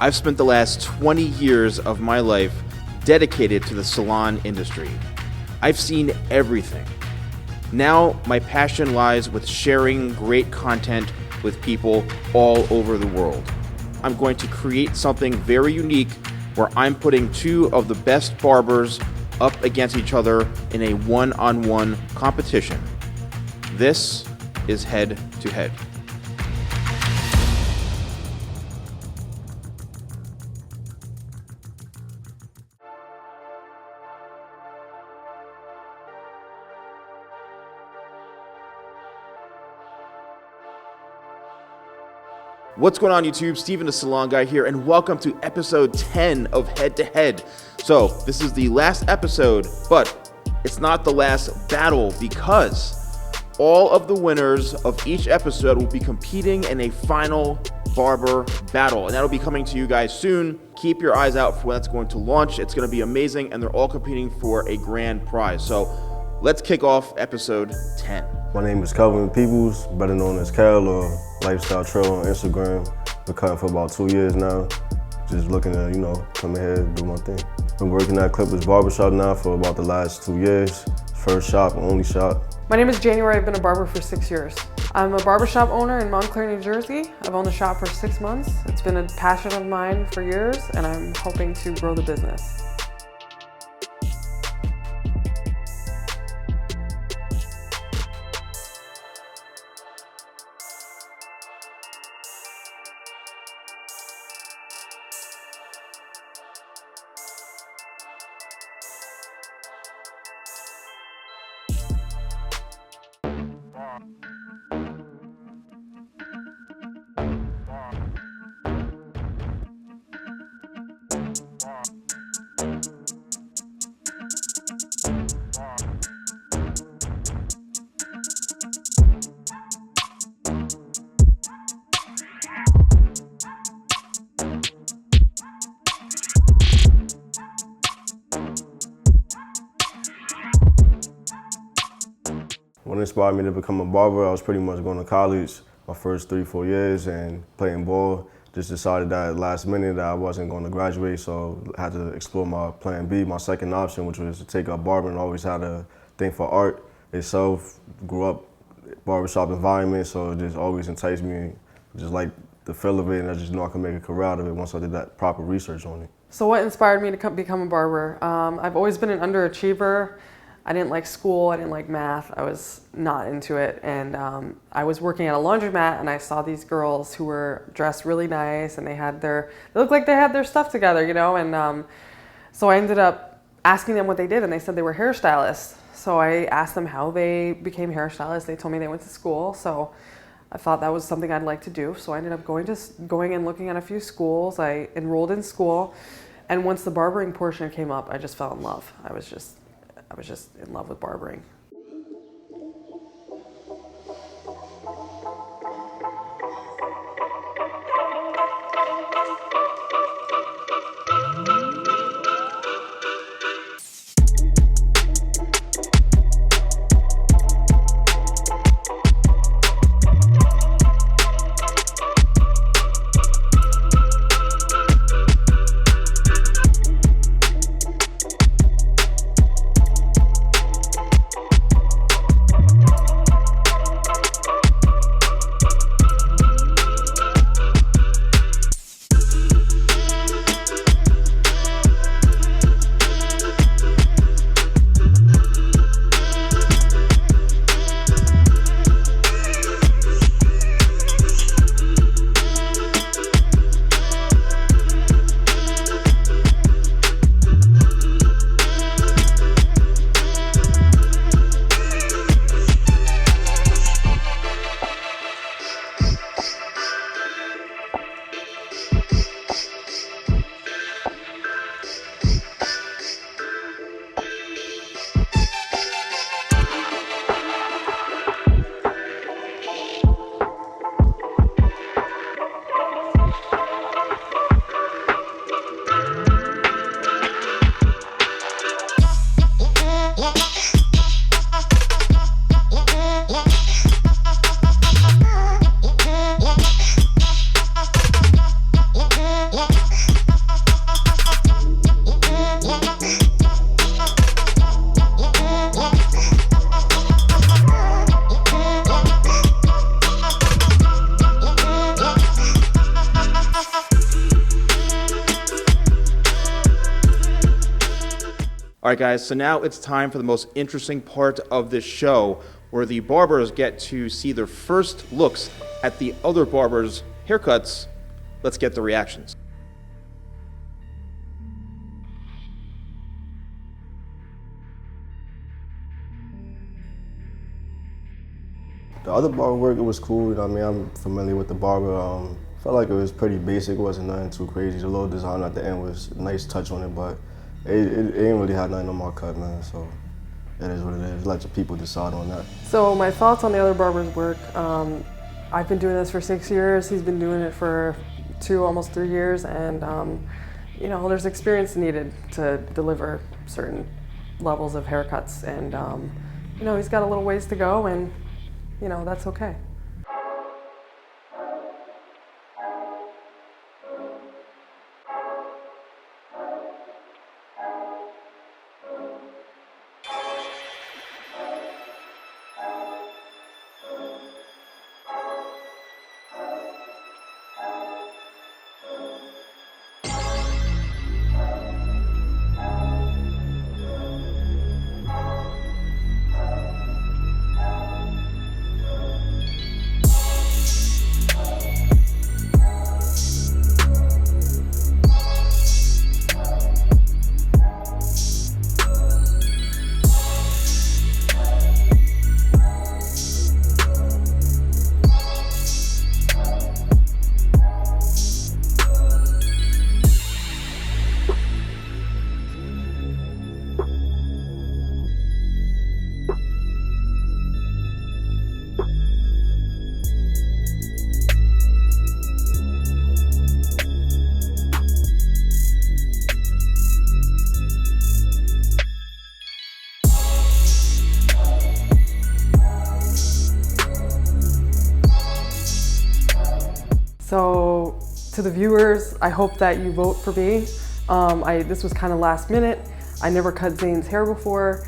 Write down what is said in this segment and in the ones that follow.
I've spent the last 20 years of my life dedicated to the salon industry. I've seen everything. Now, my passion lies with sharing great content with people all over the world. I'm going to create something very unique where I'm putting two of the best barbers up against each other in a one-on-one competition. This is Head to Head. What's going on YouTube? Steven the Salon Guy here, and welcome to episode 10 of Head to Head. So this is the last episode, but it's not the last battle because all of the winners of each episode will be competing in a final barber battle, and that'll be coming to you guys soon. Keep your eyes out for when that's going to launch. It's going to be amazing, and they're all competing for a grand prize. So let's kick off episode 10. My name is Calvin Peoples, better known as Cal or Lifestyle Trail on Instagram. Been cutting for about 2 years now. Just looking to, come ahead and do my thing. Been working at Clippers Barbershop now for about the last 2 years. First shop, only shop. My name is January. I've been a barber for 6 years. I'm a barbershop owner in Montclair, New Jersey. I've owned the shop for 6 months. It's been a passion of mine for years, and I'm hoping to grow the business. What inspired me to become a barber, I was pretty much going to college my first 3-4 years and playing ball. Just decided that at the last minute that I wasn't going to graduate, so I had to explore my plan B, my second option, which was to take up barbering. I always had a thing for art itself, grew up barbershop environment, so it just always enticed me, just like the feel of it, and I just knew I could make a career out of it once I did that proper research on it. So what inspired me to become a barber? I've always been an underachiever. I didn't like school, I didn't like math, I was not into it, and I was working at a laundromat and I saw these girls who were dressed really nice and they looked like they had their stuff together, and so I ended up asking them what they did, and they said they were hairstylists. So I asked them how they became hairstylists. They told me they went to school, so I thought that was something I'd like to do. So I ended up going and looking at a few schools. I enrolled in school, and once the barbering portion came up, I just fell in love. I was just in love with barbering. All right, guys, so now it's time for the most interesting part of this show, where the barbers get to see their first looks at the other barbers' haircuts. Let's get the reactions. The other barber work, it was cool. You know what I mean? I'm familiar with the barber. Felt like it was pretty basic. It wasn't nothing too crazy. The little design at the end was a nice touch on it, but it ain't really had nothing on my cut, man. So it is what it is. Let the people decide on that. So my thoughts on the other barber's work. I've been doing this for 6 years. He's been doing it for almost 3 years, and you know, there's experience needed to deliver certain levels of haircuts, and you know, he's got a little ways to go, and you know, that's okay. So to the viewers, I hope that you vote for me. This was kind of last minute. I never cut Zane's hair before.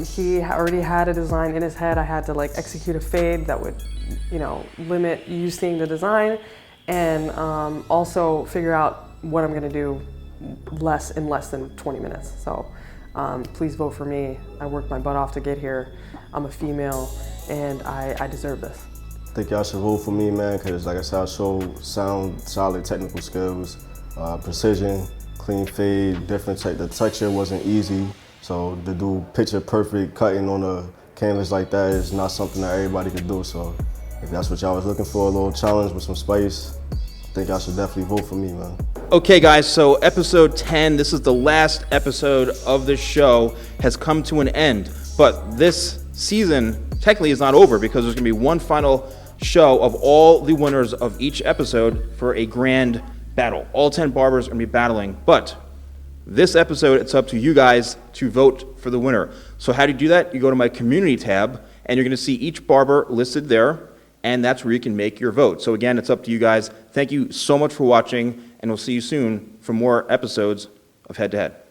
He already had a design in his head. I had to like execute a fade that would, you know, limit you seeing the design, and also figure out what I'm gonna do in less than 20 minutes. So please vote for me. I worked my butt off to get here. I'm a female, and I deserve this. I think y'all should vote for me, man, because like I said, I show sound, solid technical skills, precision, clean fade, different the texture wasn't easy. So to do picture perfect cutting on a canvas like that is not something that everybody can do. So if that's what y'all was looking for, a little challenge with some spice, I think y'all should definitely vote for me, man. Okay, guys, so episode 10, this is the last episode of the show, has come to an end. But this season technically is not over, because there's gonna be one final show of all the winners of each episode for a grand battle. All 10 barbers are gonna be battling, but this episode, it's up to you guys to vote for the winner. So how do you do that? You go to my community tab, and you're gonna see each barber listed there, and that's where you can make your vote. So again, it's up to you guys. Thank you so much for watching, and we'll see you soon for more episodes of Head to Head.